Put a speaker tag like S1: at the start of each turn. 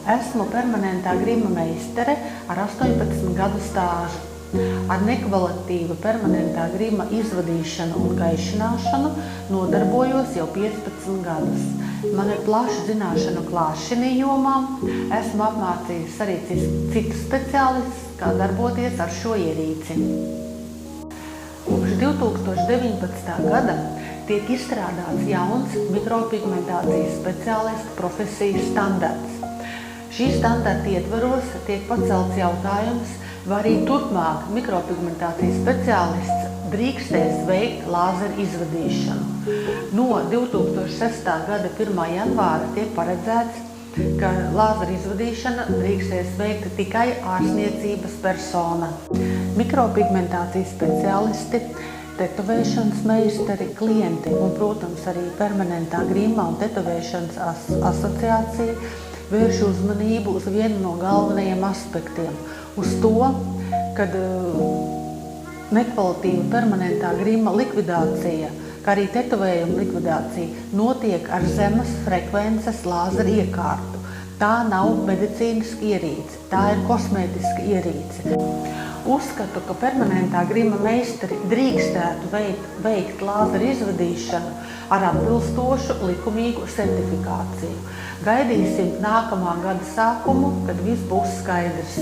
S1: Esmu permanentā grima meistere ar 18 gadu stāžu. Ar nekvalitīvu permanentā grima izvadīšanu un gaišināšanu nodarbojos jau 15 gadus. Man ir plaša zināšanu klāšanī jomām. Esmu apmācījis arī citus speciālistus, kā darboties ar šo ierīci. Kopš 2019. gada tiek izstrādāts jauns mikropigmentācijas speciālistu profesijas standarts. Šī standarta ietvaros tiek pacelts jautājums, vai arī turpmāk mikropigmentācijas speciālists drīkstēs veikt lāzeru izvadīšanu. No 2006. gada 1. janvāra tiek paredzēts, ka lāzeru izvadīšana drīkstēs veikt tikai ārstniecības persona. Mikropigmentācijas speciālisti, tetovēšanas meistari, klienti un, protams, arī permanentā grima un tetovēšanas asociācija vērš uzmanību uz vienu no galvenajiem aspektiem, uz to, kad nekvalitīva permanentā grima likvidācija, kā arī tetovējuma likvidācija notiek ar zemes frekvences lāzeru iekārtu. Tā nav medicīniska ierīce, tā ir kosmētiska ierīce. Uzskatu, ka permanentā grima meistari drīkstētu veikt lāzeru izvadīšanu ar atbilstošu likumīgu certifikāciju. Gaidīsim nākamā gada sākumu, kad viss būs skaidrs.